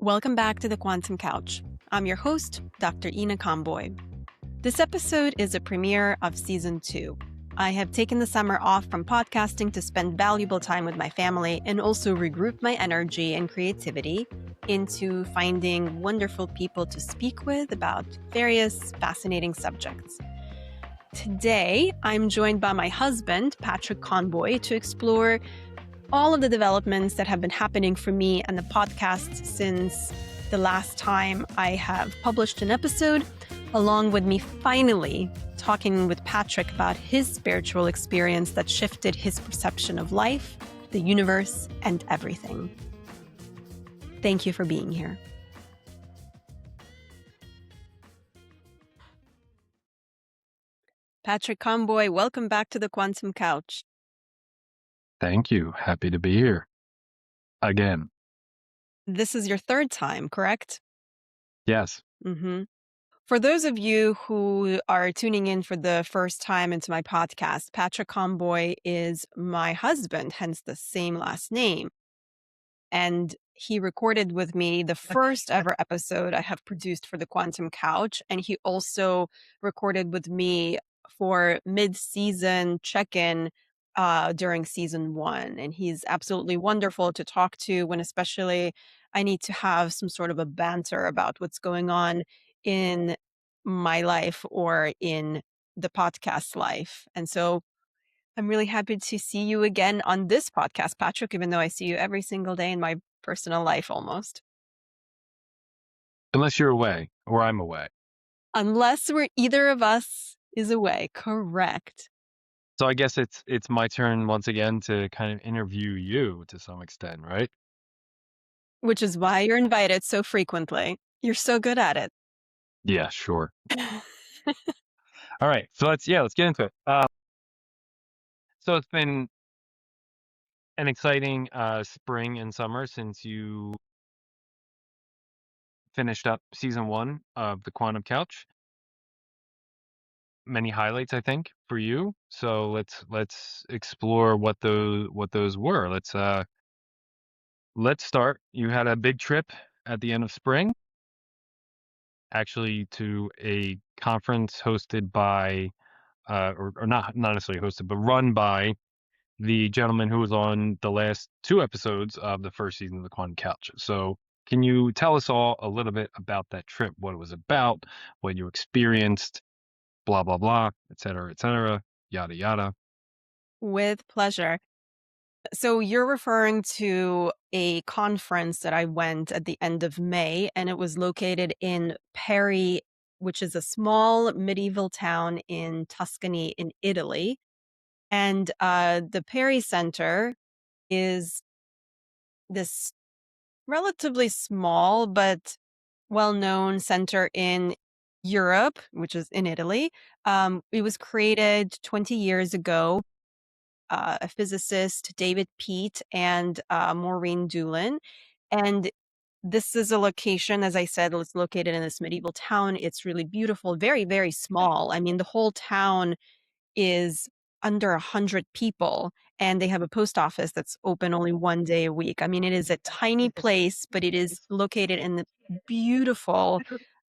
Welcome back to the Quantum Couch. I'm your host, Dr. Ina Conboy. This episode is a premiere of Season 2. I have taken the summer off from podcasting to spend valuable time with my family and also regroup my energy and creativity into finding wonderful people to speak with about various fascinating subjects. Today, I'm joined by my husband, Patrick Conboy, to explore all of the developments that have been happening for me and the podcast since the last time I have published an episode, along with me finally talking with Patrick about his spiritual experience that shifted his perception of life, the universe, and everything. Thank you for being here. Patrick Conboy, welcome back to the Quantum Couch. Thank you. Happy to be here again. This is your third time, correct? Yes. Mm-hmm. For those of you who are tuning in for the first time into my podcast, Patrick Conboy is my husband, hence the same last name. And he recorded with me the first ever episode I have produced for the Quantum Couch. And he also recorded with me for mid-season check-in during season 1. And he's absolutely wonderful to talk to when especially I need to have some sort of a banter about what's going on in my life or in the podcast life. And so I'm really happy to see you again on this podcast, Patrick, even though I see you every single day in my personal life almost. Unless you're away or I'm away. Unless either of us is away, correct. So I guess it's my turn once again to kind of interview you to some extent, right? Which is why you're invited so frequently. You're so good at it. Yeah, sure. All right. So let's get into it. So it's been an exciting spring and summer since you finished up season 1 of the Quantum Couch. Many highlights, I think, for you. So let's explore what those were. Let's start. You had a big trip at the end of spring, actually to a conference hosted by, or not necessarily hosted, but run by the gentleman who was on the last 2 episodes of the first season of the Quantum Couch. So can you tell us all a little bit about that trip, what it was about, what you experienced, blah, blah, blah, et cetera, yada, yada. With pleasure. So you're referring to a conference that I went at the end of May, and it was located in Pari, which is a small medieval town in Tuscany in Italy. And the Pari Center is this relatively small but well-known center in Europe, which is in Italy. It was created 20 years ago. A physicist, David Peat, and Maureen Doolin. And this is a location, as I said, it's located in this medieval town. It's really beautiful, very, very small. I mean, the whole town is under 100 people, and they have a post office that's open only one day a week. I mean, it is a tiny place, but it is located in the beautiful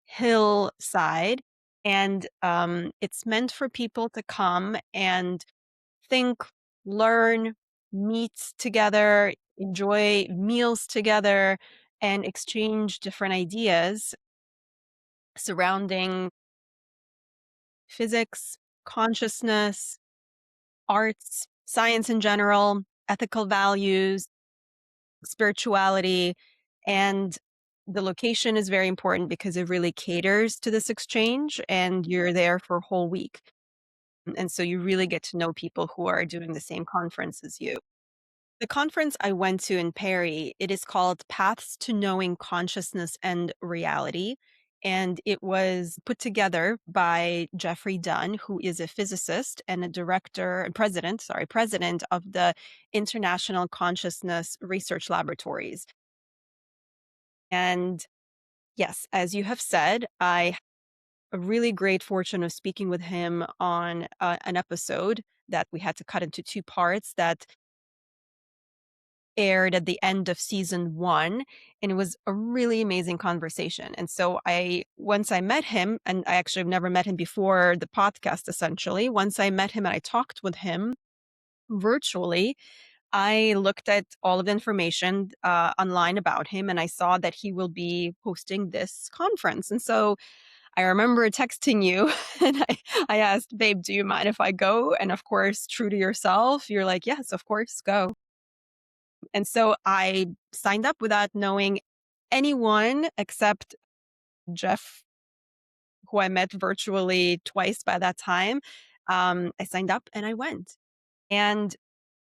hillside. And it's meant for people to come and think, learn, meet together, enjoy meals together, and exchange different ideas surrounding physics, consciousness, arts, science in general, ethical values, spirituality. And the location is very important because it really caters to this exchange, and you're there for a whole week. And so you really get to know people who are doing the same conference as you. The conference I went to in Paris, it is called Paths to Knowing Consciousness and Reality. And it was put together by Jeffrey Dunn, who is a physicist and a president of the International Consciousness Research Laboratories. And yes, as you have said, I had a really great fortune of speaking with him on an episode that we had to cut into 2 parts that aired at the end of season 1, and it was a really amazing conversation. And so once I met him, and I actually have never met him before the podcast, essentially. Once I met him and I talked with him virtually, I looked at all of the information online about him, and I saw that he will be hosting this conference. And so I remember texting you and I asked, babe, do you mind if I go? And of course, true to yourself, you're like, yes, of course, go. And so I signed up without knowing anyone except Jeff, who I met virtually twice by that time. I signed up and I went. And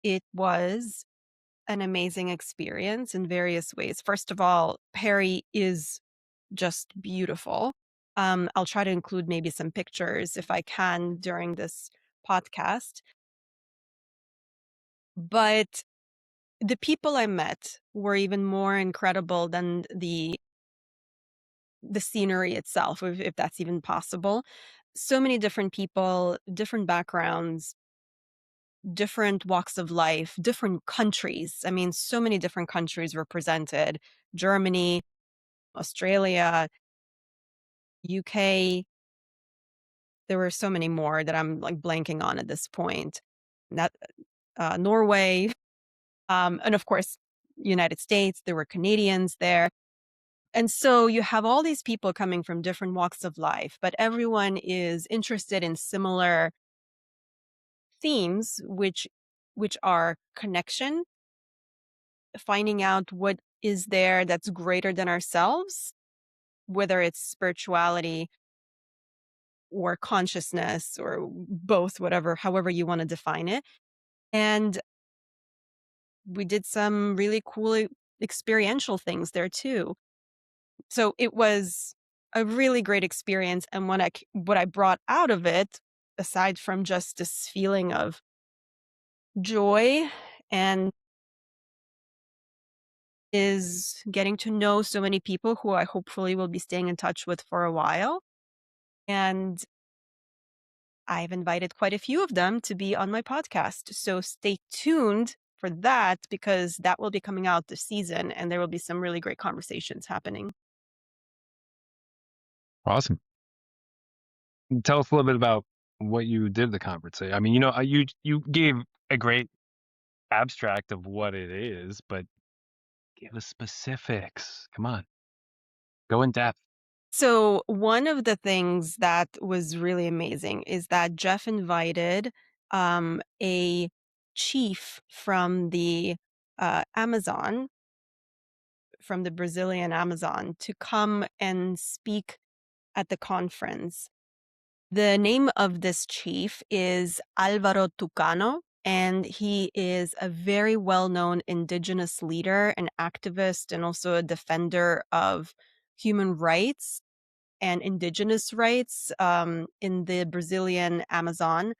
it was an amazing experience in various ways. First of all, Perry is just beautiful. I'll try to include maybe some pictures if I can during this podcast. But the people I met were even more incredible than the scenery itself, if that's even possible. So many different people, different backgrounds, different walks of life, different countries. I mean, so many different countries represented: Germany, Australia, UK. There were so many more that I'm like blanking on at this point. That Norway, and of course, United States. There were Canadians there. And so you have all these people coming from different walks of life, but everyone is interested in similar themes, which are connection, finding out what is there that's greater than ourselves, whether it's spirituality or consciousness or both, whatever, however you want to define it. And we did some really cool experiential things there too. So it was a really great experience. And what I brought out of it, aside from just this feeling of joy, and is getting to know so many people who I hopefully will be staying in touch with for a while. And I've invited quite a few of them to be on my podcast. So stay tuned for that, because that will be coming out this season and there will be some really great conversations happening. Awesome. Tell us a little bit about what you did at the conference. I mean, you gave a great abstract of what it is, but give us specifics. Come on, go in depth. So, one of the things that was really amazing is that Jeff invited a chief from the Amazon, from the Brazilian Amazon, to come and speak at the conference. The name of this chief is Alvaro Tucano, and he is a very well known indigenous leader, an activist, and also a defender of human rights and indigenous rights in the Brazilian Amazon.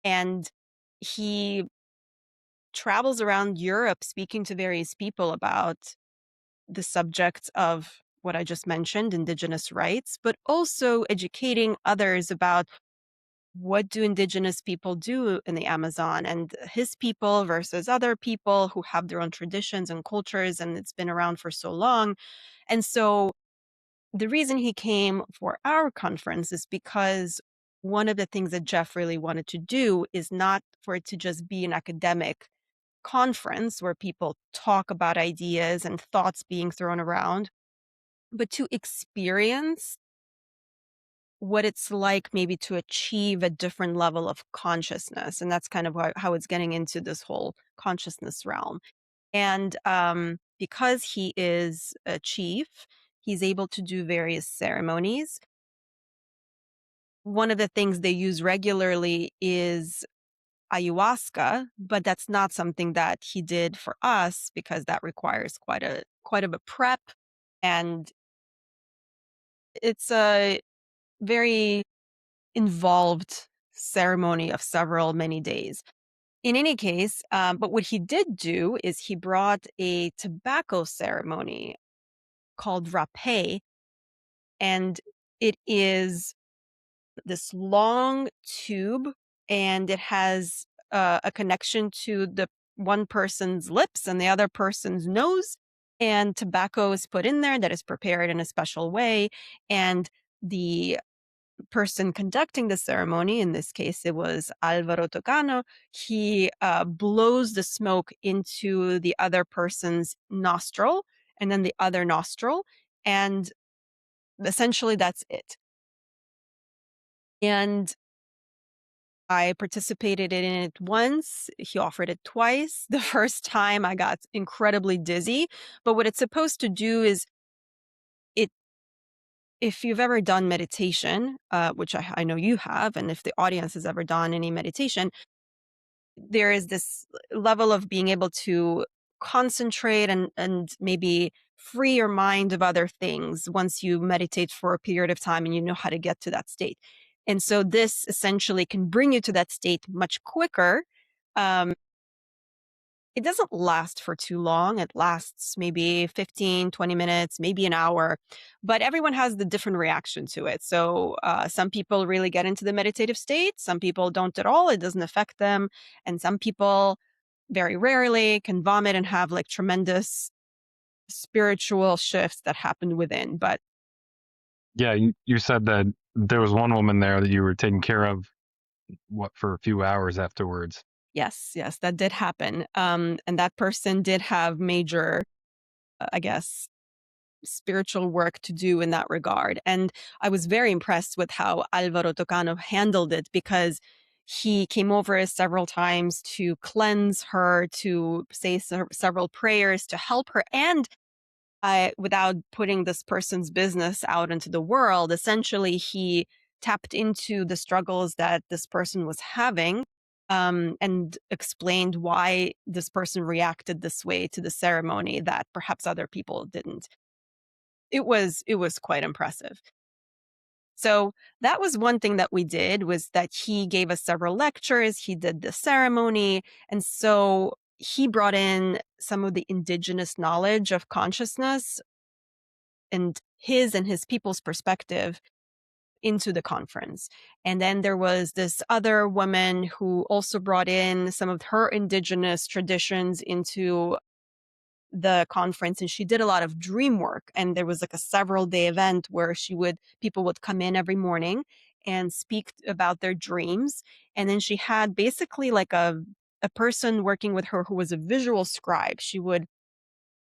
And he travels around Europe speaking to various people about the subject of what I just mentioned, indigenous rights, but also educating others about what do indigenous people do in the Amazon, and his people versus other people who have their own traditions and cultures, and it's been around for so long. And so the reason he came for our conference is because one of the things that Jeff really wanted to do is not for it to just be an academic conference where people talk about ideas and thoughts being thrown around, but to experience what it's like maybe to achieve a different level of consciousness. And that's kind of how it's getting into this whole consciousness realm. And because he is a chief, he's able to do various ceremonies. One of the things they use regularly is ayahuasca, but that's not something that he did for us because that requires quite of a prep, and it's a very involved ceremony of many days. In any case, but what he did do is he brought a tobacco ceremony called rapé, and it is this long tube, and it has a connection to the one person's lips and the other person's nose, and tobacco is put in there that is prepared in a special way. And the person conducting the ceremony, in this case it was Alvaro Tocano, he blows the smoke into the other person's nostril and then the other nostril. And essentially that's it. And I participated in it once. He offered it twice. The first time I got incredibly dizzy. But what it's supposed to do is it, if you've ever done meditation, which I know you have, and if the audience has ever done any meditation, there is this level of being able to concentrate and maybe free your mind of other things once you meditate for a period of time and you know how to get to that state. And so this essentially can bring you to that state much quicker. Um, it doesn't last for too long. It lasts maybe 15, 20 minutes, maybe an hour, but everyone has the different reaction to it. So some people really get into the meditative state. Some people don't at all. It doesn't affect them. And some people very rarely can vomit and have like tremendous spiritual shifts that happen within. But Yeah, you said that there was one woman there that you were taking care of, what, for a few hours afterwards. yes, yes, that did happen. And that person did have major, I guess, spiritual work to do in that regard. And I was very impressed with how Alvaro Tocano handled it, because he came over several times to cleanse her, to say several prayers to help her. And without putting this person's business out into the world, essentially, he tapped into the struggles that this person was having. And explained why this person reacted this way to the ceremony that perhaps other people didn't. It was quite impressive. So that was one thing that we did, was that he gave us several lectures, he did the ceremony, and so he brought in some of the indigenous knowledge of consciousness and his people's perspective into the conference. And then there was this other woman who also brought in some of her indigenous traditions into the conference, and she did a lot of dream work. And there was like a several day event where people would come in every morning and speak about their dreams. And then she had basically like a person working with her who was a visual scribe. She would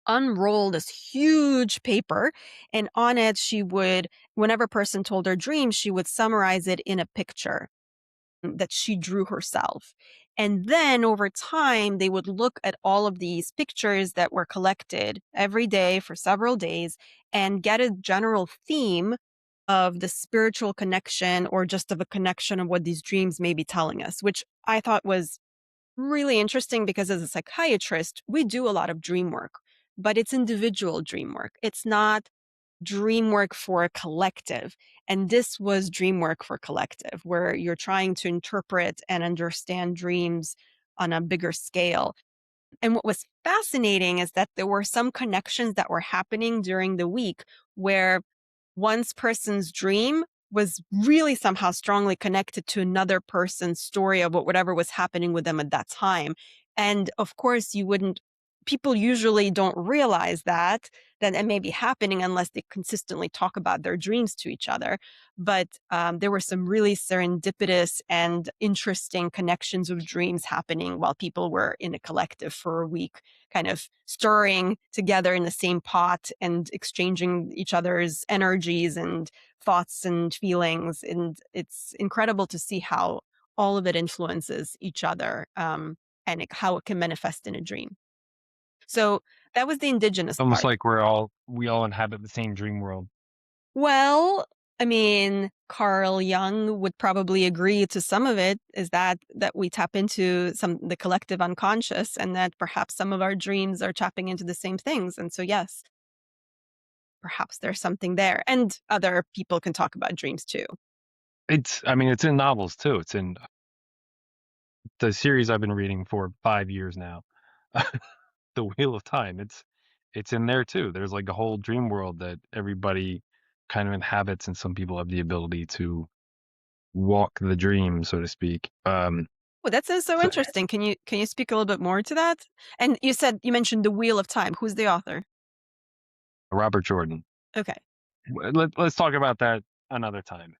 unroll this huge paper, and on it she would, whenever a person told her dream, she would summarize it in a picture that she drew herself. And then over time, they would look at all of these pictures that were collected every day for several days and get a general theme of the spiritual connection, or just of a connection of what these dreams may be telling us, which I thought was really interesting, because as a psychiatrist, we do a lot of dream work, but it's individual dream work. It's not dream work for a collective. And this was dream work for collective, where you're trying to interpret and understand dreams on a bigger scale. And what was fascinating is that there were some connections that were happening during the week where one person's dream was really somehow strongly connected to another person's story of whatever was happening with them at that time. And of course, people usually don't realize that it may be happening unless they consistently talk about their dreams to each other. But there were some really serendipitous and interesting connections of dreams happening while people were in a collective for a week, kind of stirring together in the same pot and exchanging each other's energies and thoughts and feelings. And it's incredible to see how all of it influences each other, how it can manifest in a dream. So that was the indigenous Almost part. like we all inhabit the same dream world. Well, I mean, Carl Jung would probably agree to some of it, is that we tap into the collective unconscious, and that perhaps some of our dreams are tapping into the same things. And so, yes, perhaps there's something there. And other people can talk about dreams too. I mean, it's in novels too. It's in the series I've been reading for 5 years now. The Wheel of Time. It's in there too. There's like a whole dream world that everybody kind of inhabits, and some people have the ability to walk the dream, so to speak. Oh, that sounds so So interesting. Can you speak a little bit more to that? And you mentioned The Wheel of Time. Who's the author? Robert Jordan. Okay. Let's talk about that another time.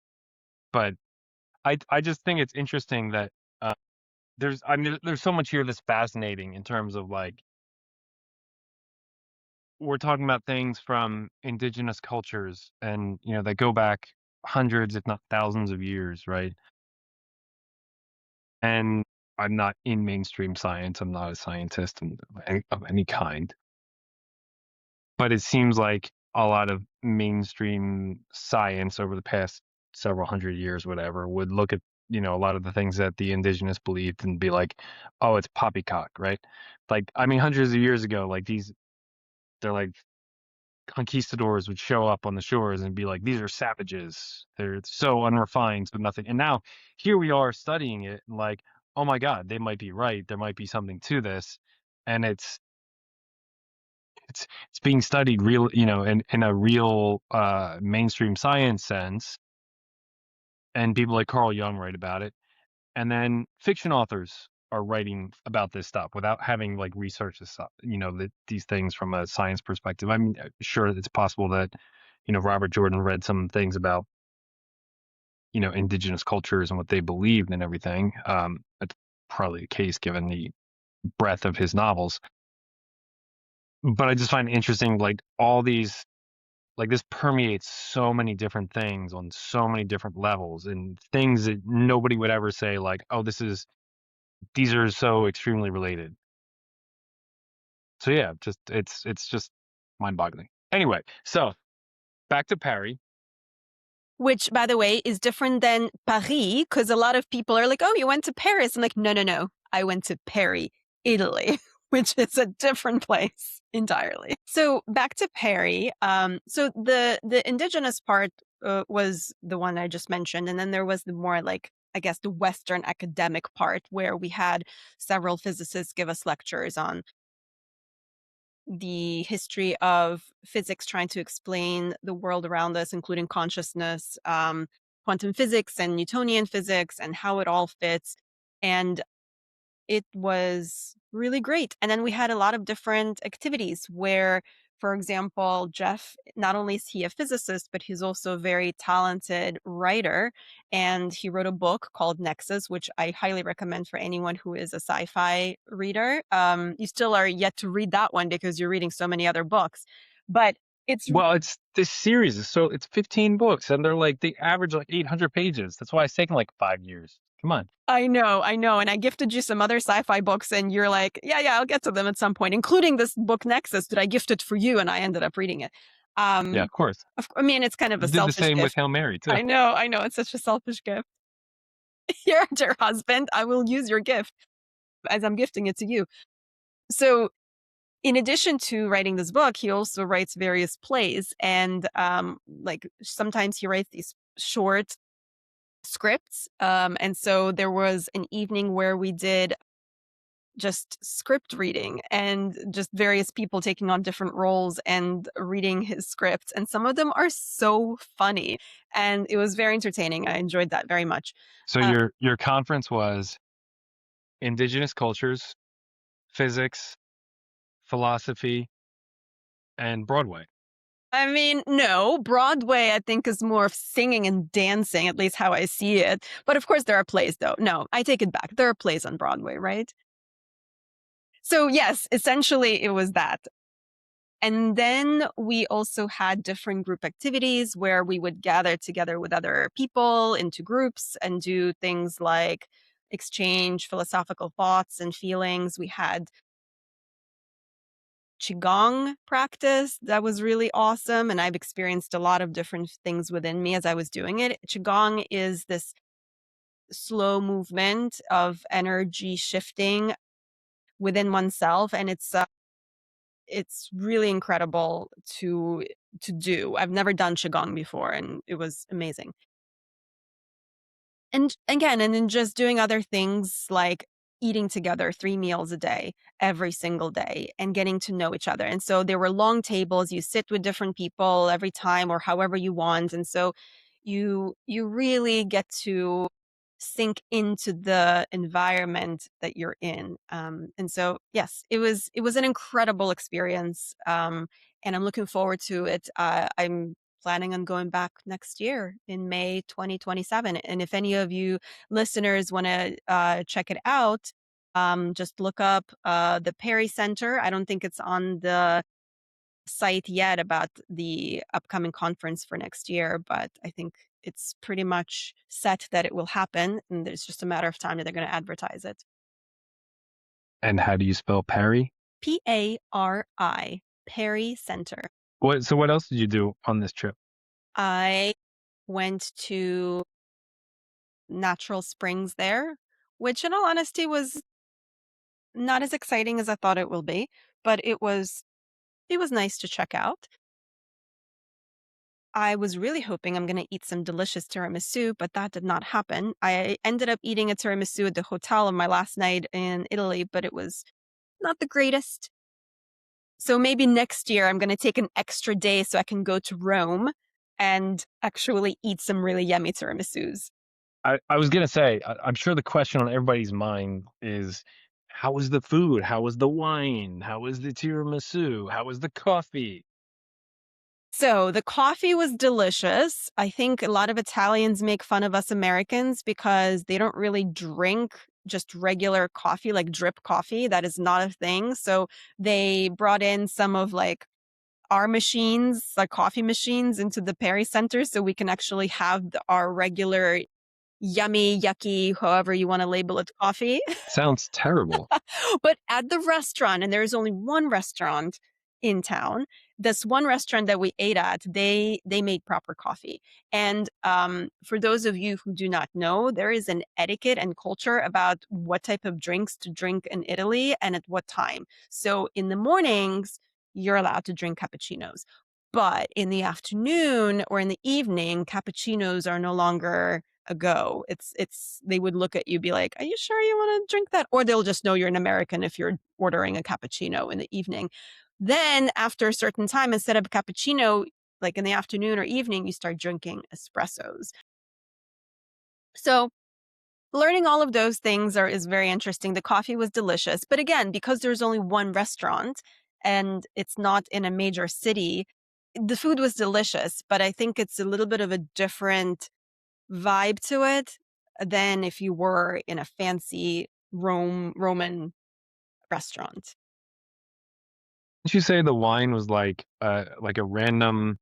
But I just think it's interesting that uh, there's so much here that's fascinating in terms of like we're talking about things from indigenous cultures and that go back hundreds if not thousands of years, right? And I'm not in mainstream science. I'm not a scientist of any kind, but it seems like a lot of mainstream science over the past several hundred years, whatever, would look at a lot of the things that the indigenous believed and be like, oh, it's poppycock, right? Like, I mean, hundreds of years ago, like they're like conquistadors would show up on the shores and be like, these are savages. They're so unrefined, so nothing. And now here we are studying it, and like, oh my God, they might be right. There might be something to this, and it's being studied real, in a real mainstream science sense. And people like Carl Jung write about it, and then fiction authors are writing about this stuff without having like researched this stuff, these things from a science perspective. I mean, sure, it's possible that Robert Jordan read some things about indigenous cultures and what they believed and everything. That's probably the case given the breadth of his novels. But I just find it interesting, like all these, like this permeates so many different things on so many different levels and things that nobody would ever say like, oh, these are so extremely related. So yeah, just it's just mind-boggling. Anyway, so back to Paris. Which, by the way, is different than Paris, because a lot of people are like, "Oh, you went to Paris." I'm like, "No, no, no. I went to Paris, Italy," which is a different place entirely. So back to Paris. So the indigenous part was the one I just mentioned, and then there was the more like I guess the Western academic part where we had several physicists give us lectures on the history of physics trying to explain the world around us, including consciousness, quantum physics and Newtonian physics, and how it all fits. And it was really great. And then we had a lot of different activities where, for example, Jeff, not only is he a physicist, but he's also a very talented writer. And he wrote a book called Nexus, which I highly recommend for anyone who is a sci-fi reader. You still are yet to read that one because you're reading so many other books. But it's Well, it's this series is so it's 15 books and they average like 800 pages. That's why it's taken like 5 years. Come on. I know. And I gifted you some other sci-fi books, and you're like, yeah, yeah, I'll get to them at some point, including this book Nexus that I gifted for you, and I ended up reading it. Yeah, Um, of course. I mean, it's kind of a You did the selfish same with gift. Hail Mary too. I know, it's such a selfish gift. You're your husband. I will use your gift as I'm gifting it to you. So, in addition to writing this book, he also writes various plays, and like sometimes he writes these short scripts. And so there was an evening where we did just script reading and just various people taking on different roles and reading his scripts. And some of them are so funny. And it was very entertaining. I enjoyed that very much. So Uh, your conference was indigenous cultures, physics, philosophy, and Broadway. I mean, no, Broadway, I think, is more of singing and dancing, at least how I see it. But of course, there are plays, though. No, I take it back. There are plays on Broadway, right? So, yes, essentially, it was that. And then we also had different group activities where we would gather together with other people into groups and do things like exchange philosophical thoughts and feelings. We had Qigong practice that was really awesome. And I've experienced a lot of different things within me as I was doing it. Qigong is this slow movement of energy shifting within oneself. And it's really incredible to do. I've never done qigong before, and it was amazing. And again, and then just doing other things like eating together 3 meals a day, every single day, and getting to know each other. And so there were long tables. You sit with different people every time or however you want. And so you really get to sink into the environment that you're in. And so, yes, it was an incredible experience, and I'm looking forward to it. I'm planning on going back next year in May 2027. And if any of you listeners want to check it out, just look up the Pari Center. I don't think it's on the site yet about the upcoming conference for next year, but I think it's pretty much set that it will happen, and it's just a matter of time that they're going to advertise it. And how do you spell Parry? Pari, Pari Center. So what else did you do on this trip? I went to natural springs there, which in all honesty was not as exciting as I thought it will be, but it was nice to check out. I was really hoping I'm gonna eat some delicious tiramisu, but that did not happen. I ended up eating a tiramisu at the hotel on my last night in Italy, but it was not the greatest. So maybe next year I'm gonna take an extra day so I can go to Rome and actually eat some really yummy tiramisus. I was gonna say, I'm sure the question on everybody's mind is, how was the food? How was the wine? How was the tiramisu? How was the coffee? So the coffee was delicious. I think a lot of Italians make fun of us Americans because they don't really drink just regular coffee, like drip coffee. That is not a thing. So they brought in some of like our machines, like coffee machines, into the Perry Center so we can actually have our regular yummy, yucky, however you want to label it, coffee. Sounds terrible. But at the restaurant, and there's only one restaurant in town, this one restaurant that we ate at, they made proper coffee. And for those of you who do not know, there is an etiquette and culture about what type of drinks to drink in Italy and at what time. So in the mornings, you're allowed to drink cappuccinos. But in the afternoon or in the evening, cappuccinos are no longer a go. It's they would look at you, be like, "Are you sure you want to drink that?" Or they'll just know you're an American if you're ordering a cappuccino in the evening. Then after a certain time, instead of a cappuccino, like in the afternoon or evening, you start drinking espressos. So learning all of those things is very interesting. The coffee was delicious. But again, because there's only one restaurant and it's not in a major city, the food was delicious, but I think it's a little bit of a different vibe to it than if you were in a fancy Roman restaurant. Did you say the wine was like a random,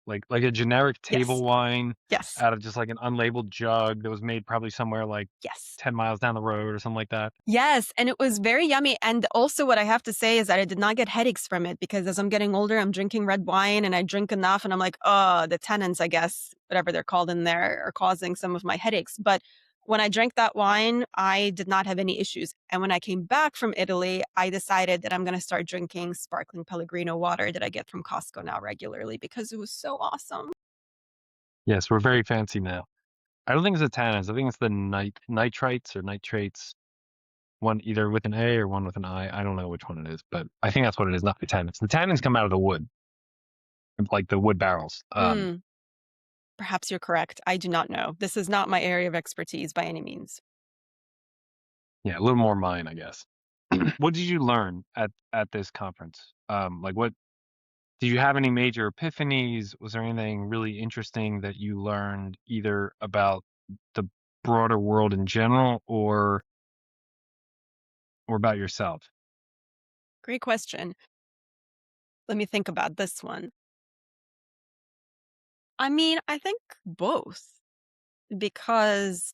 like a generic table Yes. wine Yes. out of just like an unlabeled jug that was made probably somewhere like Yes. 10 miles down the road or something like that? Yes, and it was very yummy, and also what I have to say is that I did not get headaches from it because as I'm getting older, I'm drinking red wine and I drink enough and I'm like, "Oh, the tannins, I guess, whatever they're called in there, are causing some of my headaches." But when I drank that wine, I did not have any issues. And when I came back from Italy, I decided that I'm gonna start drinking sparkling Pellegrino water that I get from Costco now regularly because it was so awesome. Yes, we're very fancy now. I don't think it's the tannins. I think it's the nitrites or nitrates. One either with an A or one with an I. I don't know which one it is, but I think that's what it is, not the tannins. The tannins come out of the wood, like the wood barrels. Mm, perhaps you're correct. I do not know. This is not my area of expertise by any means. Yeah, a little more mine, I guess. What did you learn at this conference? Like what did you have any major epiphanies? Was there anything really interesting that you learned either about the broader world in general or about yourself? Great question. Let me think about this one. I mean, I think both, because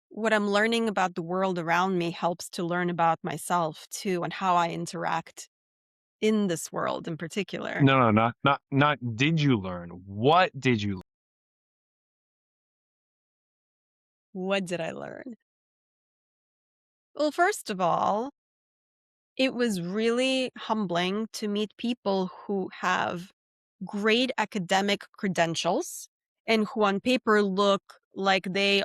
what I'm learning about the world around me helps to learn about myself too and how I interact in this world in particular. No, no, not did you learn? What did you What did I learn? Well, first of all, it was really humbling to meet people who have great academic credentials and who on paper look like they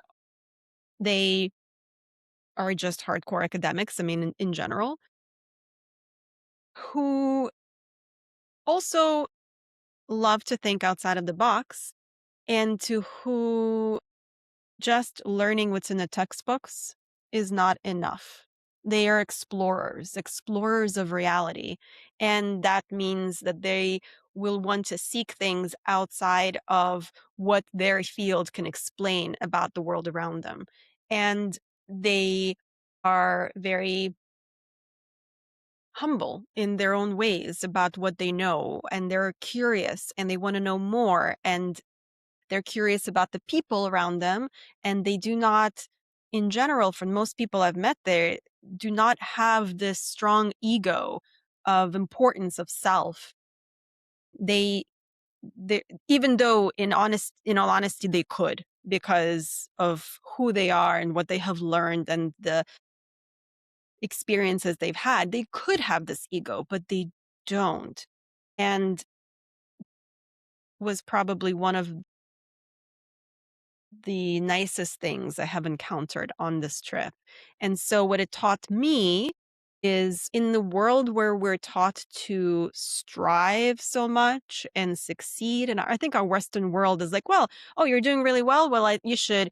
are just hardcore academics, I mean, in general, who also love to think outside of the box and to who just learning what's in the textbooks is not enough. They are explorers, explorers of reality. And that means that they will want to seek things outside of what their field can explain about the world around them. And they are very humble in their own ways about what they know. And they're curious and they want to know more. And they're curious about the people around them, and they do not, in general, for most people I've met there, do not have this strong ego of importance of self. They, they even though in all honesty, they could because of who they are and what they have learned and the experiences they've had, they could have this ego, but they don't. And was probably one of the nicest things I have encountered on this trip. And so what it taught me is in the world where we're taught to strive so much and succeed, and I think our Western world is like, well, oh, you're doing really well. Well, you should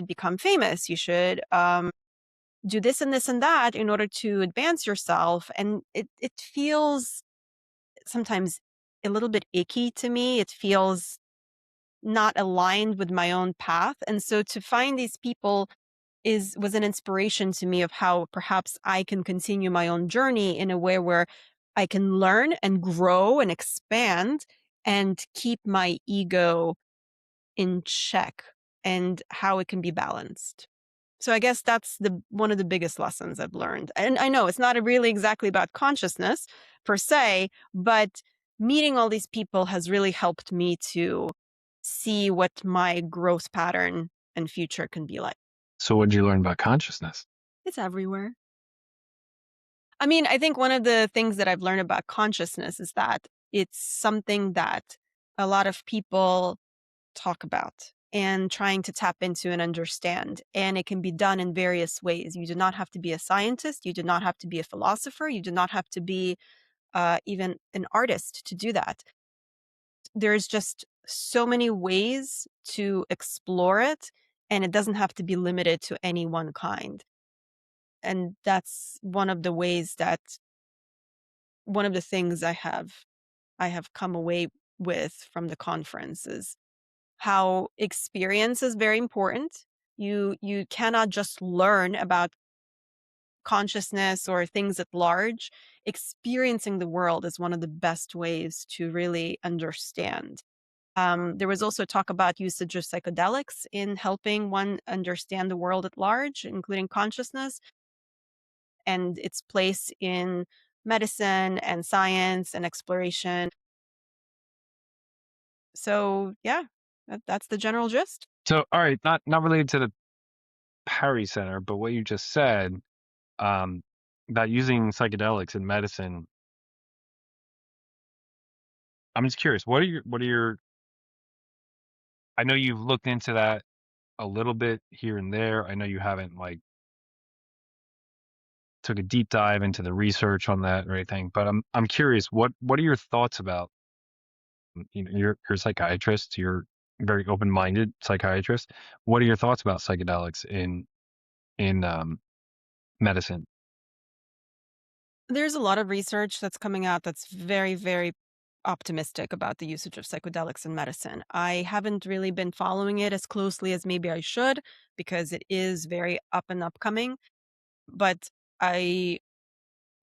become famous. You should do this and this and that in order to advance yourself. And it feels sometimes a little bit icky to me. It feels not aligned with my own path. And so to find these people was an inspiration to me of how perhaps I can continue my own journey in a way where I can learn and grow and expand and keep my ego in check and how it can be balanced. So I guess that's the one of the biggest lessons I've learned. And I know it's not really exactly about consciousness per se, but meeting all these people has really helped me to see what my growth pattern and future can be like. So what did you learn about consciousness? It's everywhere. I mean, I think one of the things that I've learned about consciousness is that it's something that a lot of people talk about and trying to tap into and understand. And it can be done in various ways. You do not have to be a scientist. You do not have to be a philosopher. You do not have to be even an artist to do that. There's just so many ways to explore it, and it doesn't have to be limited to any one kind. And that's one of the things I have come away with from the conference is how experience is very important. You cannot just learn about consciousness or things at large. Experiencing the world is one of the best ways to really understand. There was also talk about usage of psychedelics in helping one understand the world at large, including consciousness and its place in medicine and science and exploration. So, yeah, that's the general gist. So, all right, not related to the Pari Center, but what you just said um, about using psychedelics in medicine. I'm just curious. What are your? I know you've looked into that a little bit here and there. I know you haven't like took a deep dive into the research on that or anything, but I'm curious. What are your thoughts about? You're a psychiatrist. You're a very open-minded psychiatrist. What are your thoughts about psychedelics in medicine? There's a lot of research that's coming out that's very, very optimistic about the usage of psychedelics in medicine. I haven't really been following it as closely as maybe I should because it is very up and upcoming. But I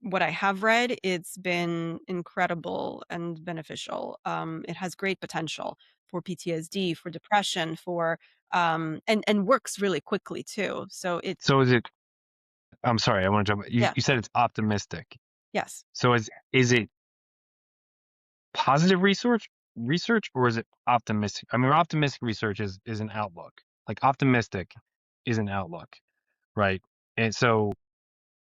what I have read, it's been incredible and beneficial. It has great potential for PTSD, for depression, for and works really quickly too. So it So is it? I'm sorry. I want to jump. You yeah, you said it's optimistic. yes. So is it positive research or is it optimistic? I mean, optimistic research is an outlook. Like optimistic is an outlook, right? And so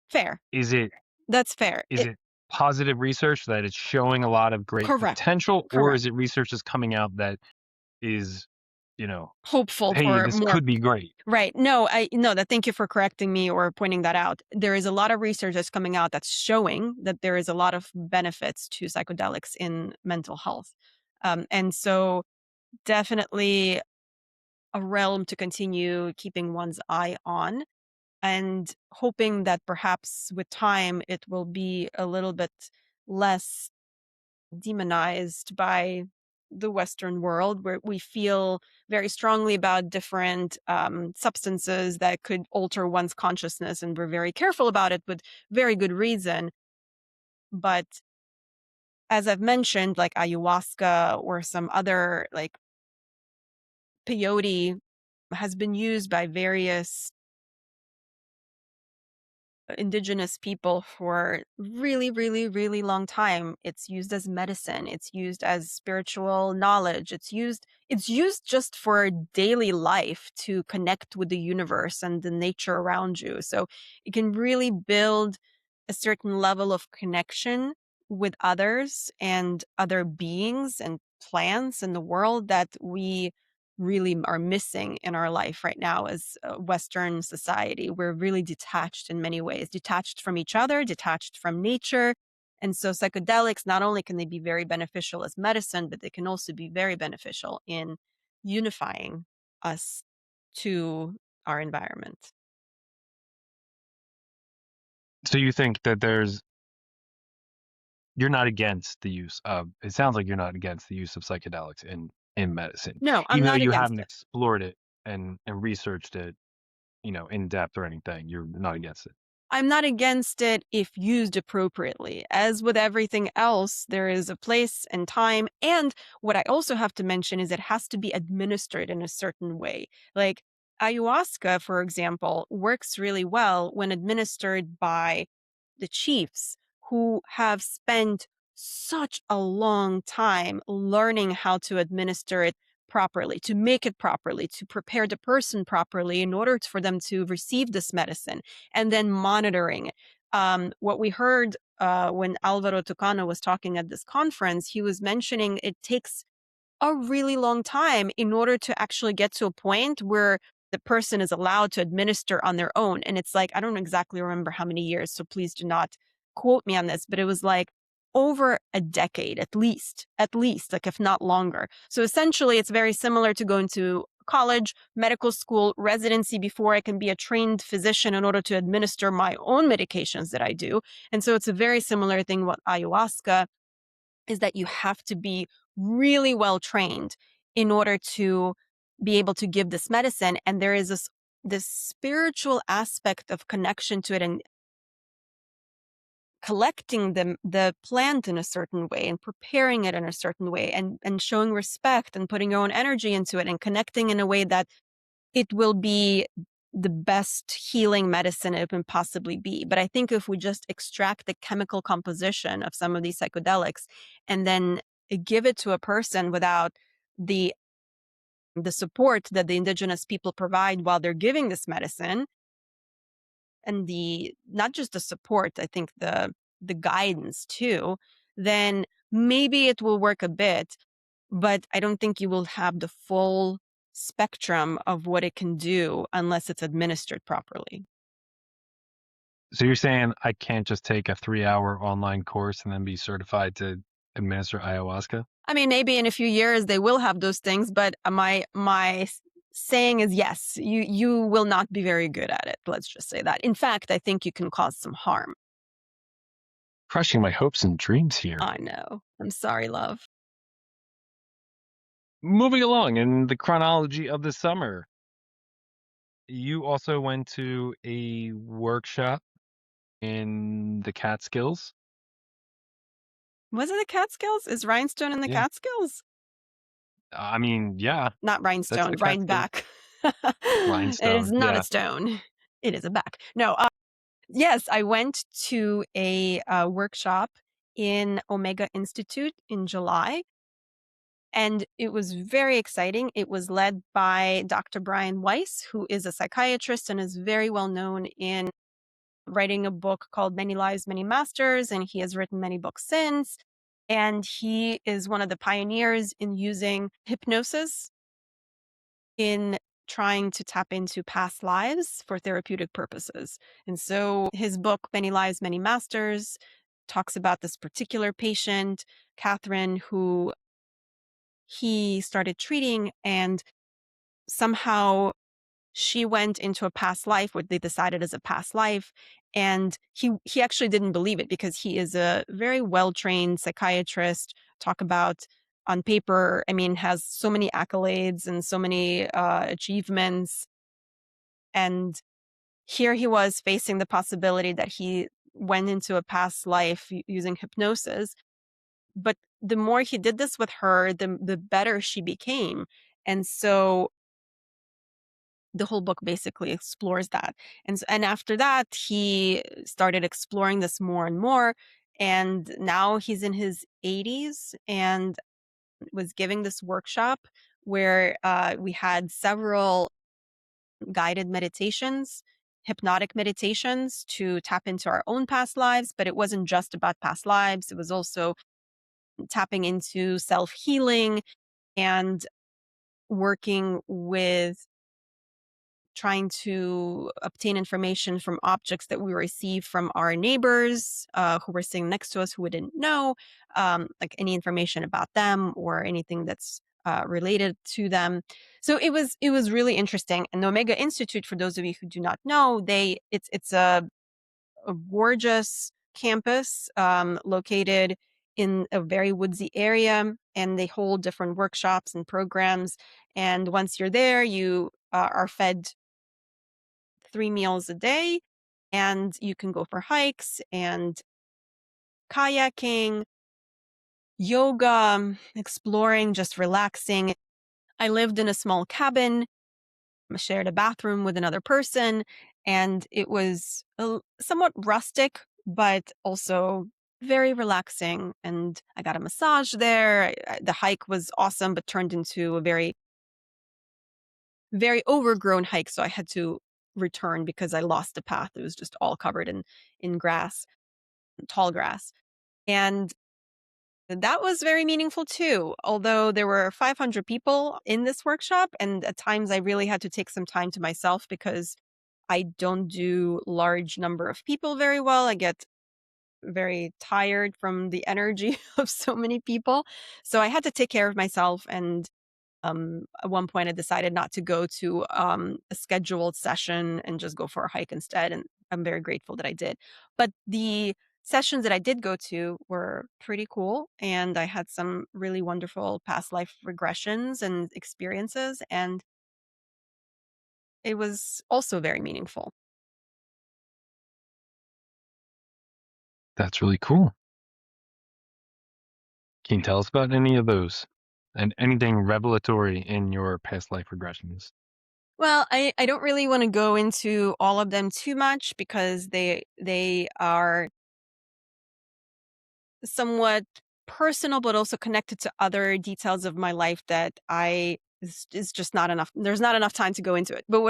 Fair. is it That's fair. is it positive research that it's showing a lot of great Correct. potential, or Correct. is it research that's coming out that is, you know, Hopeful hey, for this more. could be great. Right. No, I no, that thank you for correcting me or pointing that out. There is a lot of research that's coming out that's showing that there is a lot of benefits to psychedelics in mental health. And so definitely a realm to continue keeping one's eye on, and hoping that perhaps with time it will be a little bit less demonized by the Western world, where we feel very strongly about different substances that could alter one's consciousness, and we're very careful about it with very good reason. But as I've mentioned, like ayahuasca or some other like peyote has been used by various indigenous people for really, really, really long time. It's used as medicine. It's used as spiritual knowledge. It's used just for daily life to connect with the universe and the nature around you. So it can really build a certain level of connection with others and other beings and plants in the world that we really are missing in our life right now as a Western society. We're really detached in many ways, detached from each other, detached from nature. And so psychedelics, not only can they be very beneficial as medicine, but they can also be very beneficial in unifying us to our environment. So you think that you're not against the use of, it sounds like you're not against the use of psychedelics in medicine, No, I'm even though not you against haven't it. explored it and researched it, in depth or anything. You're not against it. I'm not against it if used appropriately. As with everything else, there is a place and time. And what I also have to mention is it has to be administered in a certain way. Like ayahuasca, for example, works really well when administered by the chiefs who have spent such a long time learning how to administer it properly, to make it properly, to prepare the person properly in order for them to receive this medicine, and then monitoring it. What we heard when Alvaro Tucano was talking at this conference, he was mentioning it takes a really long time in order to actually get to a point where the person is allowed to administer on their own. And it's like, I don't exactly remember how many years, so please do not quote me on this, but it was like over a decade at least, like if not longer. So essentially, it's very similar to going to college, medical school, residency before I can be a trained physician in order to administer my own medications that I do. And so it's a very similar thing with ayahuasca, is that you have to be really well trained in order to be able to give this medicine. And there is this spiritual aspect of connection to it, and collecting the plant in a certain way and preparing it in a certain way, and showing respect and putting your own energy into it and connecting in a way that it will be the best healing medicine it can possibly be. But I think if we just extract the chemical composition of some of these psychedelics and then give it to a person without the support that the indigenous people provide while they're giving this medicine, and the not just the support, I think the guidance too, then maybe it will work a bit, but I don't think you will have the full spectrum of what it can do unless it's administered properly. So you're saying I can't just take a 3-hour online course and then be certified to administer ayahuasca? I mean, maybe in a few years they will have those things, but saying is yes, you will not be very good at it. Let's just say that. In fact, I think you can cause some harm. Crushing my hopes and dreams here. I know. I'm sorry, love. Moving along in the chronology of the summer, you also went to a workshop in the Catskills. Was it the Catskills? Is Rhinestone in the Yeah. Catskills? I mean, yeah, Not that's rhinestone, the Catskills. rhineback. It is Rhinestone, not a yeah. stone. It is a back. No. Yes, I went to a workshop in Omega Institute in July, and it was very exciting. It was led by Dr. Brian Weiss, who is a psychiatrist and is very well known in writing a book called Many Lives, Many Masters, and he has written many books since. And he is one of the pioneers in using hypnosis in trying to tap into past lives for therapeutic purposes. And so his book, Many Lives, Many Masters, talks about this particular patient, Catherine, who he started treating, and somehow she went into a past life, what they decided as a past life, and he actually didn't believe it because he is a very well-trained psychiatrist, talk about on paper, I mean, has so many accolades and so many, achievements, and here he was facing the possibility that he went into a past life using hypnosis, but the more he did this with her, the better she became, and so the whole book basically explores that. And after that, he started exploring this more and more. And now he's in his 80s and was giving this workshop where we had several guided meditations, hypnotic meditations to tap into our own past lives. But it wasn't just about past lives, it was also tapping into self healing and working with trying to obtain information from objects that we received from our neighbors who were sitting next to us who we didn't know, like any information about them or anything that's related to them. So it was really interesting. And the Omega Institute, for those of you who do not know, it's a gorgeous campus located in a very woodsy area, and they hold different workshops and programs. And once you're there, you are fed 3 meals a day, and you can go for hikes and kayaking, yoga, exploring, just relaxing. I lived in a small cabin, shared a bathroom with another person, and it was somewhat rustic, but also very relaxing. And I got a massage there. The hike was awesome, but turned into a very, very overgrown hike. So I had to return because I lost the path. It was just all covered in grass, tall grass. And that was very meaningful too. Although there were 500 people in this workshop, and at times I really had to take some time to myself because I don't do large number of people very well. I get very tired from the energy of so many people. So I had to take care of myself, and at one point I decided not to go to a scheduled session and just go for a hike instead. And I'm very grateful that I did. But the sessions that I did go to were pretty cool. And I had some really wonderful past life regressions and experiences. And it was also very meaningful. That's really cool. Can you tell us about any of those? And anything revelatory in your past life regressions? Well, I don't really want to go into all of them too much because they are somewhat personal, but also connected to other details of my life that I is just not enough. There's not enough time to go into it. But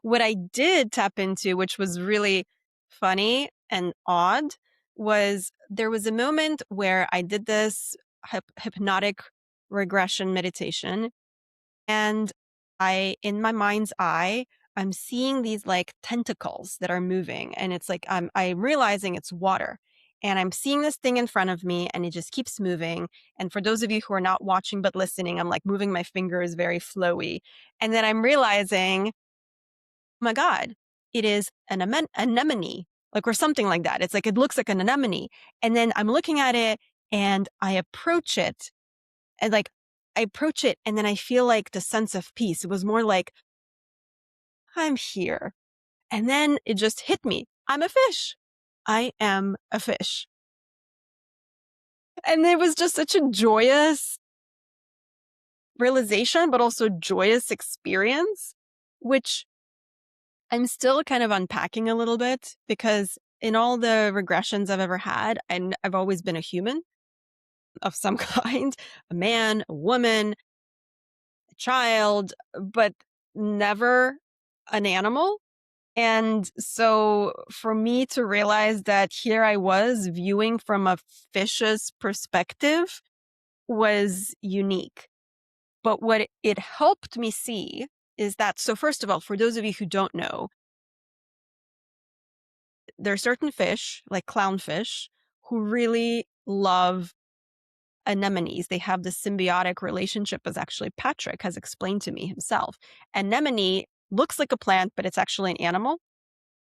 what I did tap into, which was really funny and odd, was there was a moment where I did this hypnotic regression meditation, and in my mind's eye, I'm seeing these like tentacles that are moving, and it's like I'm realizing it's water. And I'm seeing this thing in front of me, and it just keeps moving. And for those of you who are not watching but listening, I'm like moving my fingers very flowy. And then I'm realizing, oh my God, it is an anemone, like, or something like that. It's like, it looks like an anemone. And then I'm looking at it and I approach it, and like, I approach it, and then I feel like the sense of peace. It was more like, I'm here. And then it just hit me. I'm a fish. I am a fish. And it was just such a joyous realization, but also joyous experience, which I'm still kind of unpacking a little bit because in all the regressions I've ever had, I've always been a human of some kind, a man, a woman, a child, but never an animal. And so for me to realize that here I was viewing from a fish's perspective was unique. But what it helped me see is that, so first of all, for those of you who don't know, there are certain fish, like clownfish, who really love anemones. They have this symbiotic relationship, as actually Patrick has explained to me himself. Anemone looks like a plant, but it's actually an animal.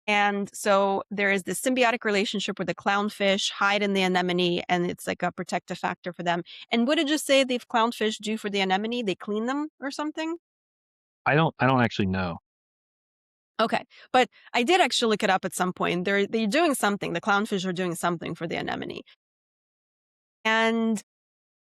And so there is this symbiotic relationship where the clownfish hide in the anemone and it's like a protective factor for them. And what did you say the clownfish do for the anemone? They clean them or something? I don't actually know. Okay. But I did actually look it up at some point. They're doing something. The clownfish are doing something for the anemone. And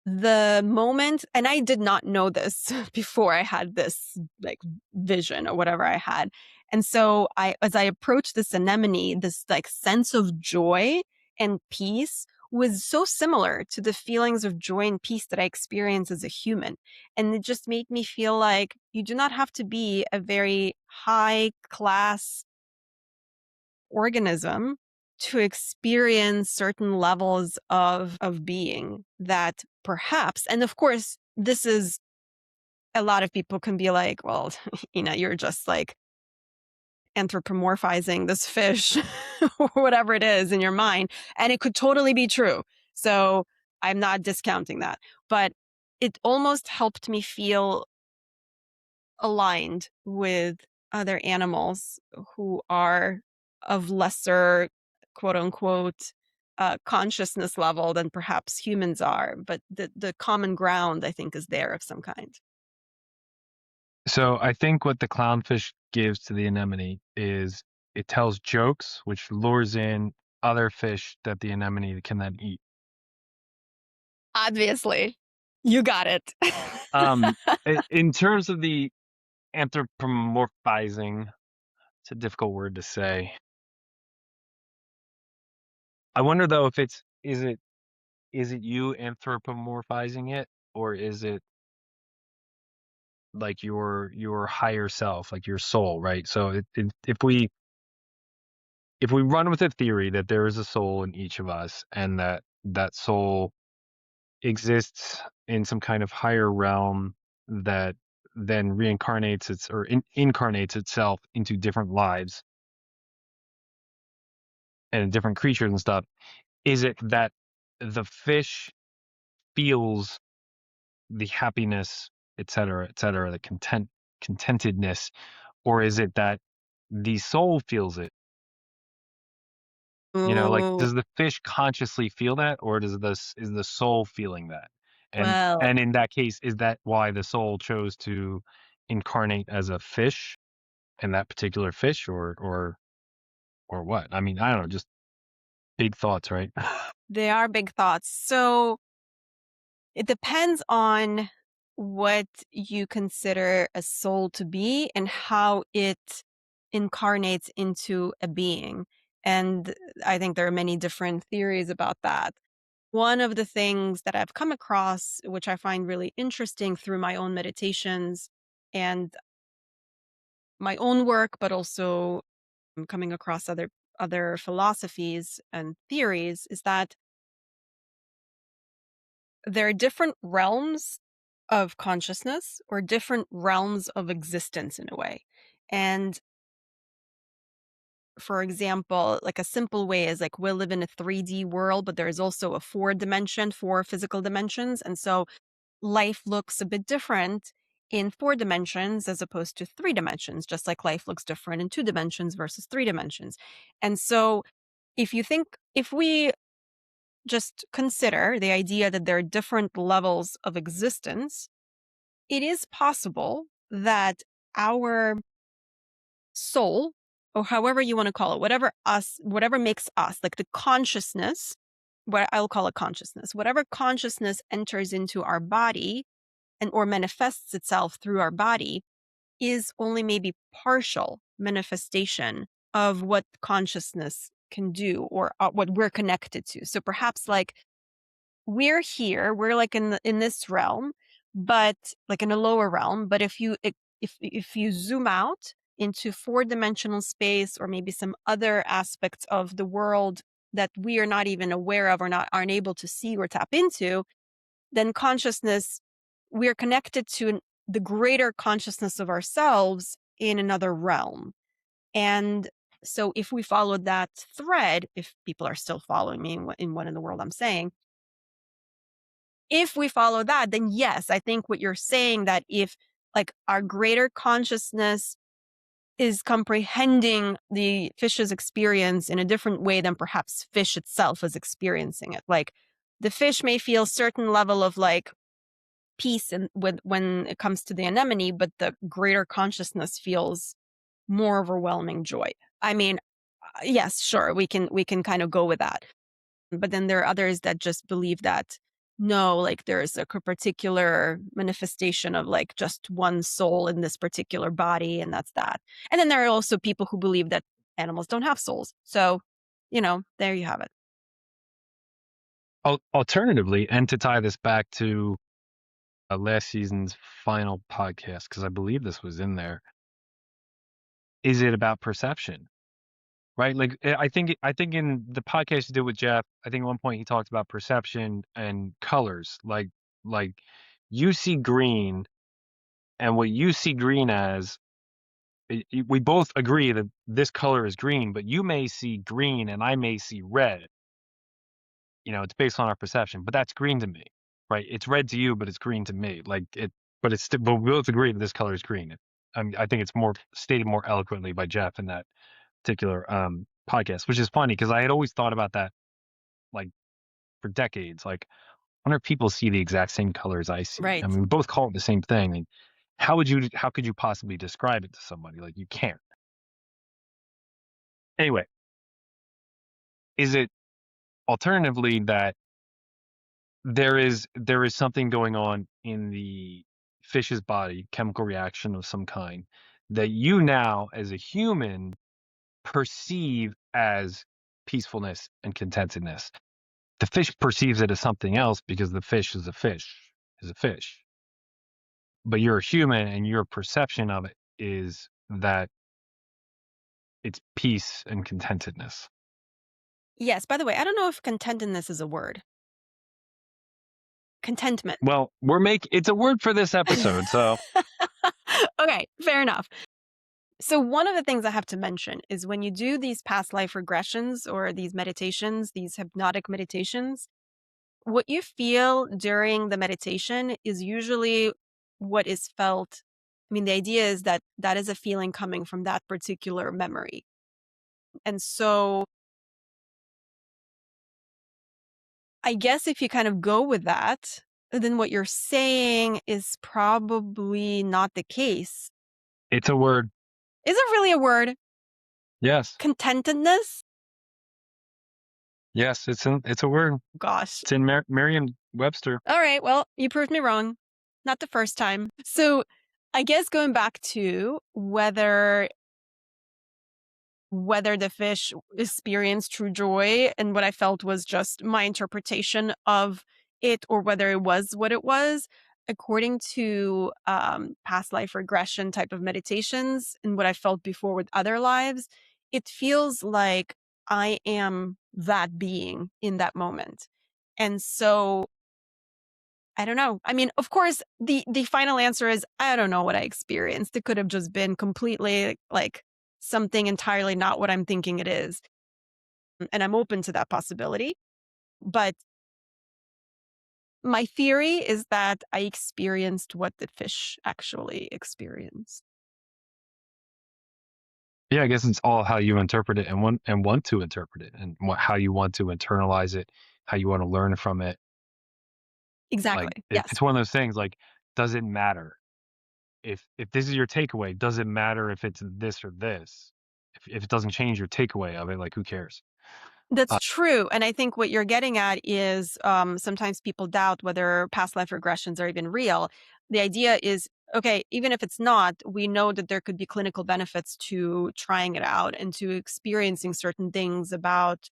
the moment, and I did not know this before I had this like vision or whatever I had. And so as I approached this anemone, this like sense of joy and peace was so similar to the feelings of joy and peace that I experience as a human. And it just made me feel like you do not have to be a very high class organism to experience certain levels of being that perhaps, and of course this is, a lot of people can be like, well, you're just like anthropomorphizing this fish or whatever it is in your mind, and it could totally be true. So I'm not discounting that, but it almost helped me feel aligned with other animals who are of lesser, quote unquote, consciousness level than perhaps humans are. But the common ground, I think, is there of some kind. So I think what the clownfish gives to the anemone is it tells jokes, which lures in other fish that the anemone can then eat. Obviously, you got it. Um, in terms of the anthropomorphizing, it's a difficult word to say. I wonder though if is it you anthropomorphizing it, or is it like your higher self, like your soul, right? So if we run with the theory that there is a soul in each of us, and that soul exists in some kind of higher realm that then reincarnates incarnates itself into different lives and different creatures and stuff, is it that the fish feels the happiness, et cetera, the contentedness, or is it that the soul feels it? Like, Ooh, does the fish consciously feel that, or is the soul feeling that? And well, and in that case, is that why the soul chose to incarnate as a fish, and that particular fish, or what? I mean, I don't know, just big thoughts, right? they are big thoughts. So it depends on what you consider a soul to be and how it incarnates into a being. And I think there are many different theories about that. One of the things that I've come across, which I find really interesting through my own meditations and my own work, but also coming across other philosophies and theories, is that there are different realms of consciousness or different realms of existence in a way. And for example, like a simple way is like we live in a 3D world, but there's also a four physical dimensions. And so life looks a bit different in 4 dimensions as opposed to 3 dimensions, just like life looks different in 2 dimensions versus 3 dimensions. And so if we just consider the idea that there are different levels of existence, it is possible that our soul, or however you want to call it, whatever makes us, like the consciousness, what I'll call it consciousness, whatever consciousness enters into our body and or manifests itself through our body is only maybe partial manifestation of what consciousness can do or what we're connected to. So perhaps like we're here, we're like in this realm, but like in a lower realm. But if you zoom out into 4 dimensional space or maybe some other aspects of the world that we are not even aware of or not aren't able to see or tap into, then consciousness, we're connected to the greater consciousness of ourselves in another realm. And so if we follow that thread, if people are still following me in what in the world I'm saying, if we follow that, then yes, I think what you're saying, that if like our greater consciousness is comprehending the fish's experience in a different way than perhaps fish itself is experiencing it. Like the fish may feel certain level of like peace and with when it comes to the anemone, but the greater consciousness feels more overwhelming joy. I mean, yes, sure, we can kind of go with that. But then there are others that just believe that no, like there's a particular manifestation of like just one soul in this particular body, and that's that. And then there are also people who believe that animals don't have souls. So, there you have it. Alternatively, and to tie this back to last season's final podcast, because I believe this was in there, is it about perception? Right? Like I think in the podcast you did with Jeff, I think at one point he talked about perception and colors. Like you see green, and what you see green as, we both agree that this color is green, but you may see green and I may see red. It's based on our perception, but that's green to me, right? It's red to you, but it's green to me. But we both agree that this color is green. I think it's more stated more eloquently by Jeff in that particular podcast, which is funny because I had always thought about that like for decades. Like, I wonder if people see the exact same color as I see. I Right. mean, we both call it the same thing. Like, how could you possibly describe it to somebody? Like, you can't. Anyway, is it alternatively that there is something going on in the fish's body, chemical reaction of some kind, that you now as a human perceive as peacefulness and contentedness? The fish perceives it as something else because the fish is a fish, is a fish. But you're a human and your perception of it is that it's peace and contentedness. Yes. By the way, I don't know if contentedness is a word. Contentment. Well, it's a word for this episode, so Okay, fair enough. So, one of the things I have to mention is when you do these past life regressions or these meditations, these hypnotic meditations, what you feel during the meditation is usually what is felt. I mean, the idea is that that is a feeling coming from that particular memory. And so, I guess if you kind of go with that, then what you're saying is probably not the case. it's a word. Is it really a word? Yes. Contentedness? Yes, it's a word. Gosh. It's in Merriam-Webster. All right. Well, you proved me wrong. Not the first time. So I guess going back to whether the fish experienced true joy and what I felt was just my interpretation of it, or whether it was what it was, according to past life regression type of meditations and what I felt before with other lives, it feels like I am that being in that moment. And so I don't know. I mean, of course, the final answer is I don't know what I experienced. It could have just been completely like something entirely not what I'm thinking it is. And I'm open to that possibility. But my theory is that I experienced what the fish actually experienced. Yeah, I guess it's all how you interpret it and want to interpret it, and how you want to internalize it, how you want to learn from it. Like Exactly. Yes. it's one of those things. Like, does it matter if this is your takeaway? Does it matter if it's this or this? If it doesn't change your takeaway of it, like, who cares? That's Uh, true. And I think what you're getting at is sometimes people doubt whether past life regressions are even real. The idea is okay, even if it's not, we know that there could be clinical benefits to trying it out and to experiencing certain things about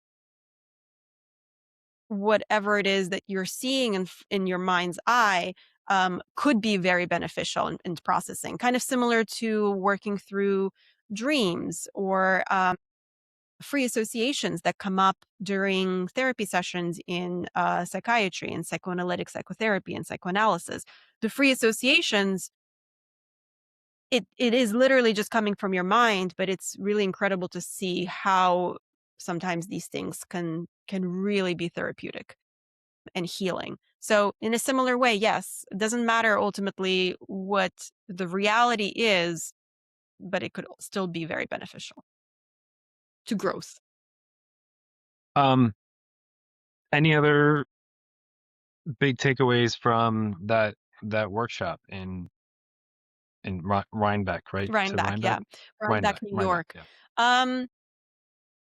whatever it is that you're seeing in your mind's eye. Could be very beneficial in processing, kind of similar to working through dreams or free associations that come up during therapy sessions in psychiatry and psychoanalytic psychotherapy and psychoanalysis. The free associations, it is literally just coming from your mind, but it's really incredible to see how sometimes these things can really be therapeutic. and healing. So, in a similar way, yes, it doesn't matter ultimately what the reality is, but it could still be very beneficial to growth. Um, any other big takeaways from that workshop in Rhinebeck, right? To Rhinebeck, Rhinebeck? yeah. Rhinebeck, Rhinebeck, New Rhinebeck, York. yeah. Um,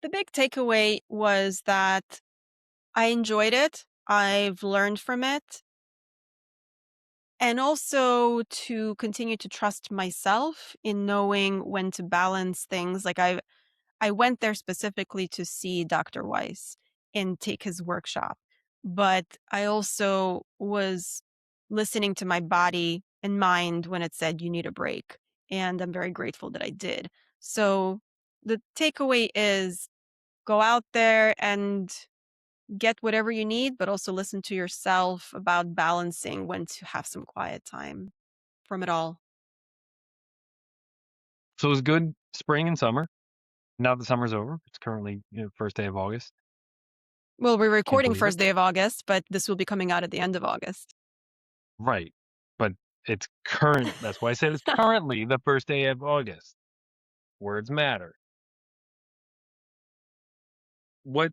the big takeaway was that I enjoyed it. I've learned from it. And also to continue to trust myself in knowing when to balance things. Like I went there specifically to see Dr. Weiss and take his workshop. But I also was listening to my body and mind when it said you need a break. And I'm very grateful that I did. So the takeaway is go out there and get whatever you need, but also listen to yourself about balancing when to have some quiet time from it all. So it was good spring and summer. Now the summer's over. It's currently, first day of August. Well, we're Can't recording believe it. first day of August, but this will be coming out at the end of August. Right. But it's current. That's why I said it's currently the first day of August. Words matter. What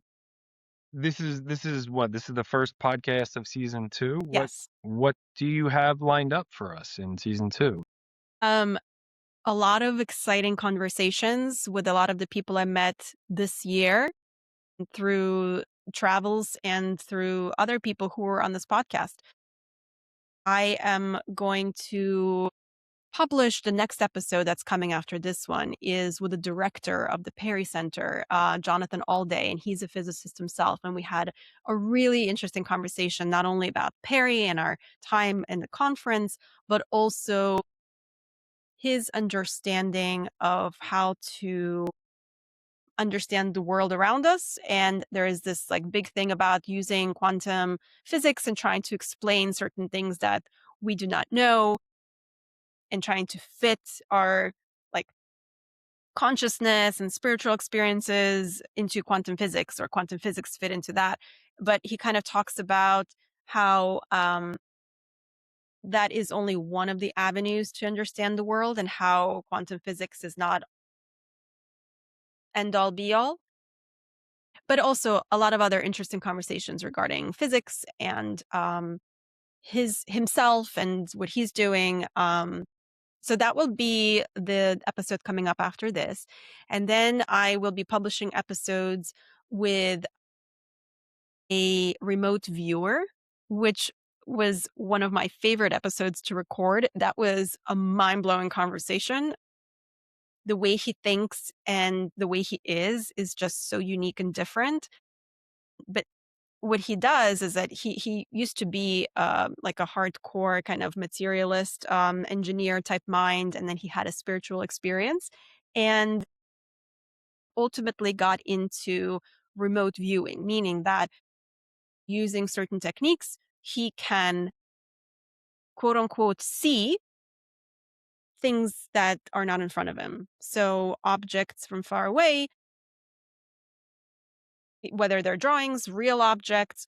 this is what? This is the first podcast of season 2. Yes. What do you have lined up for us in season 2? Um, a lot of exciting conversations with a lot of the people I met this year through travels and through other people who were on this podcast. I am going to publish the next episode that's coming after this one is with the director of the Pari Center, Jonathan Alday, and he's a physicist himself. And we had a really interesting conversation, not only about Perry and our time in the conference, but also his understanding of how to understand the world around us. And there is this like big thing about using quantum physics and trying to explain certain things that we do not know and trying to fit our like consciousness and spiritual experiences into quantum physics or quantum physics fit into that. But he kind of talks about how that is only one of the avenues to understand the world and how quantum physics is not end all be all. But also a lot of other interesting conversations regarding physics and his himself and what he's doing. So that will be the episode coming up after this. And then I will be publishing episodes with a remote viewer, which was one of my favorite episodes to record. That was a mind blowing conversation. The way he thinks and the way he is just so unique and different. But what he does is that he used to be like a hardcore kind of materialist engineer type mind, and then he had a spiritual experience and ultimately got into remote viewing, meaning that using certain techniques, he can quote unquote see things that are not in front of him. So objects from far away, whether they're drawings, real objects,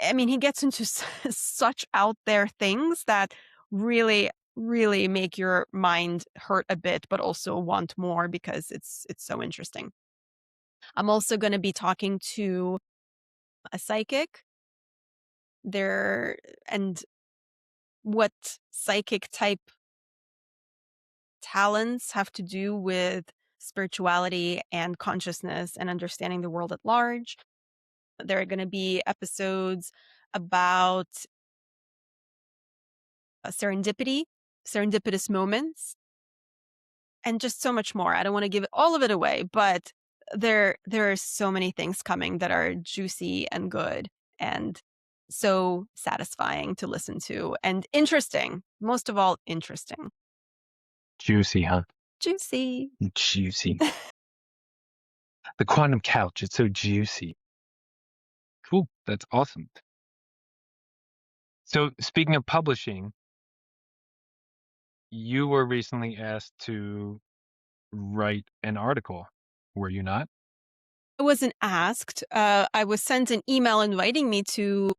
I mean, he gets into such out there things that really, really make your mind hurt a bit, but also want more because it's so interesting. I'm also going to be talking to a psychic there and what psychic type talents have to do with spirituality and consciousness and understanding the world at large. There are going to be episodes about serendipity, serendipitous moments, and just so much more. I don't want to give all of it away, but there are so many things coming that are juicy and good and so satisfying to listen to and interesting. Most of all, interesting. Juicy, huh? Juicy. Juicy. The quantum couch, it's so juicy. Cool. That's awesome. So speaking of publishing, you were recently asked to write an article, were you not? I wasn't asked. I was sent an email inviting me to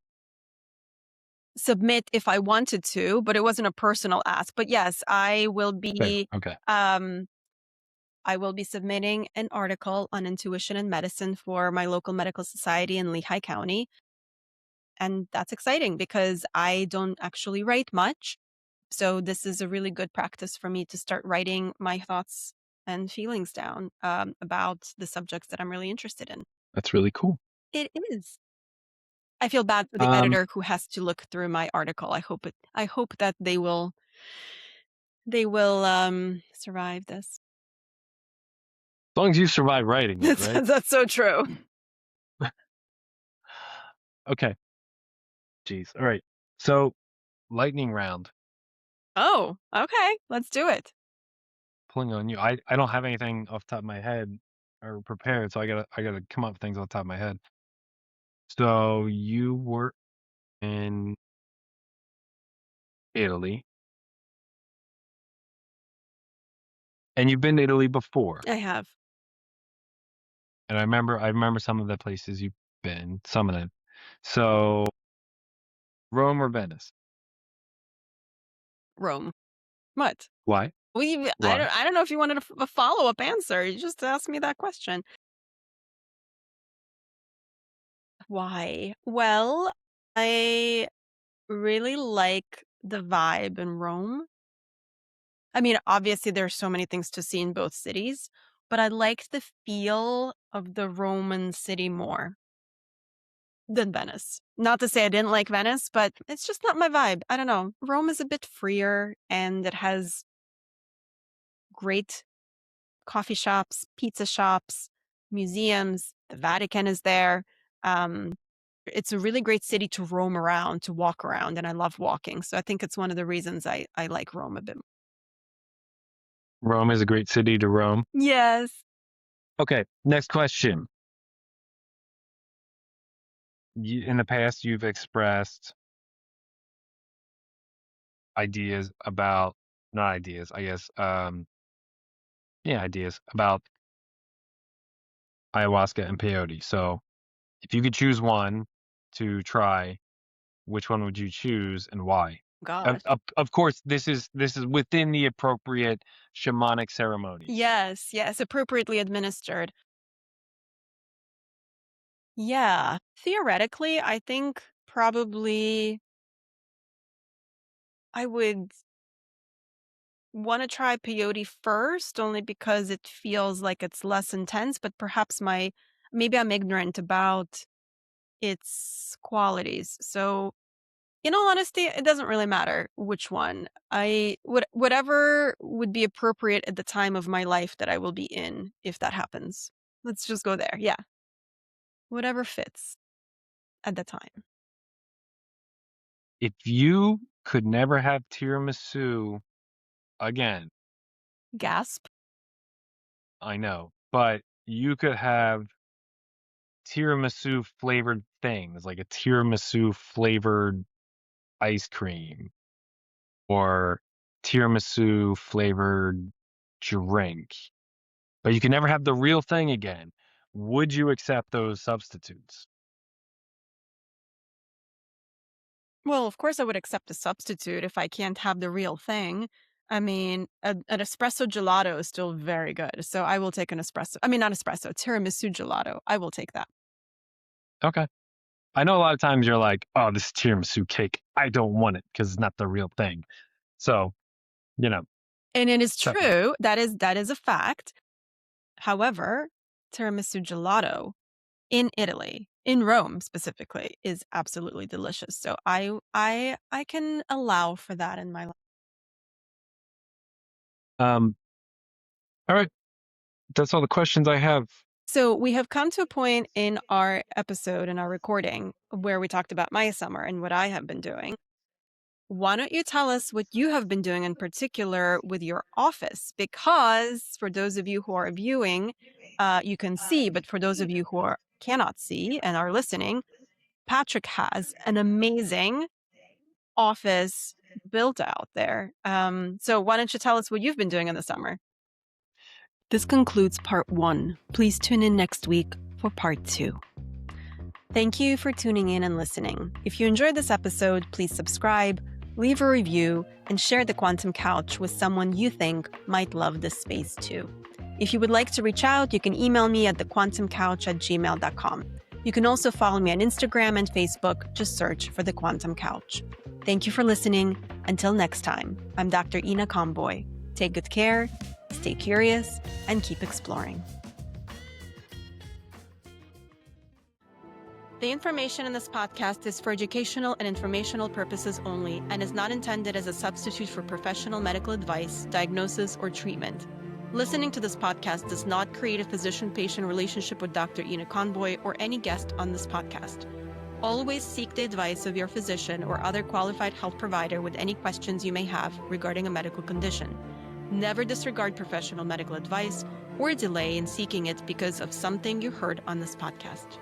submit if I wanted to, but it wasn't a personal ask. But yes, Fair. Okay. um, I will be submitting an article on intuition and medicine for my local medical society in Lehigh County. And that's exciting because I don't actually write much. So this is a really good practice for me to start writing my thoughts and feelings down about the subjects that I'm really interested in. That's really cool. It is. I feel bad for the Um, editor who has to look through my article. I hope that they will survive this. as long as you survive writing it, right? That's so true. Okay. Jeez. All right. So, lightning round. Oh, okay. Let's do it. Pulling on you. I don't have anything off the top of my head or prepared, so I gotta come up with things off the top of my head. So you were in Italy, and you've been to Italy before. I have And I remember some of the places you've been, some of them. So Rome or Venice? Rome. What? Why? Why? I don't know if you wanted a follow-up answer. You just asked me that question. Why? Well, I really like the vibe in Rome. I mean, obviously there's so many things to see in both cities, but I liked the feel of the Roman city more than Venice. Not to say I didn't like Venice, but it's just not my vibe. I don't know. Rome is a bit freer and it has great coffee shops, pizza shops, museums. The Vatican is there. Um, it's a really great city to roam around, to walk around, and I love walking. So I think it's one of the reasons I like Rome a bit more. Rome is a great city to roam. Yes. Okay, next question. In the past, you've expressed ideas about, not ideas, I guess, yeah, ideas about ayahuasca and peyote. So if you could choose one to try, which one would you choose and why? Gosh. Of course, this is within the appropriate shamanic ceremonies. Yes, yes, appropriately administered. Yeah. Theoretically, I think probably I would want to try peyote first, only because it feels like it's less intense, but perhaps maybe I'm ignorant about its qualities. So, in all honesty, it doesn't really matter which one. Whatever would be appropriate at the time of my life that I will be in, if that happens. Let's just go there. Yeah. Whatever fits at the time. If you could never have tiramisu again, Gasp. I know, but you could have tiramisu flavored things like a tiramisu flavored ice cream or tiramisu flavored drink, but you can never have the real thing again. Would you accept those substitutes? Well, of course I would accept a substitute if I can't have the real thing. I mean, an espresso gelato is still very good. So I will take an espresso. I mean, not espresso, tiramisu gelato. I will take that. Okay. I know a lot of times you're like, oh, this is tiramisu cake. I don't want it because it's not the real thing. So, you know, And it is that's fine. true. That is a fact. However, tiramisu gelato in Italy, in Rome specifically, is absolutely delicious. So I can allow for that in my life. Um, all right. That's all the questions I have. So we have come to a point in our episode, in our recording, where we talked about my summer and what I have been doing. Why don't you tell us what you have been doing in particular with your office? Because for those of you who are viewing, you can see, but for those of you who cannot see and are listening, Patrick has an amazing office built out there. So why don't you tell us what you've been doing in the summer? This concludes part 1. Please tune in next week for part 2. Thank you for tuning in and listening. If you enjoyed this episode, please subscribe, leave a review, and share the Quantum Couch with someone you think might love this space too. If you would like to reach out, you can email me at thequantumcouch@gmail.com. You can also follow me on Instagram and Facebook. Just search for The Quantum Couch. Thank you for listening. Until next time, I'm Dr. Ina Conboy. Take good care, stay curious, and keep exploring. The information in this podcast is for educational and informational purposes only and is not intended as a substitute for professional medical advice, diagnosis, or treatment. Listening to this podcast does not create a physician-patient relationship with Dr. Ina Conboy or any guest on this podcast. Always seek the advice of your physician or other qualified health provider with any questions you may have regarding a medical condition. Never disregard professional medical advice or delay in seeking it because of something you heard on this podcast.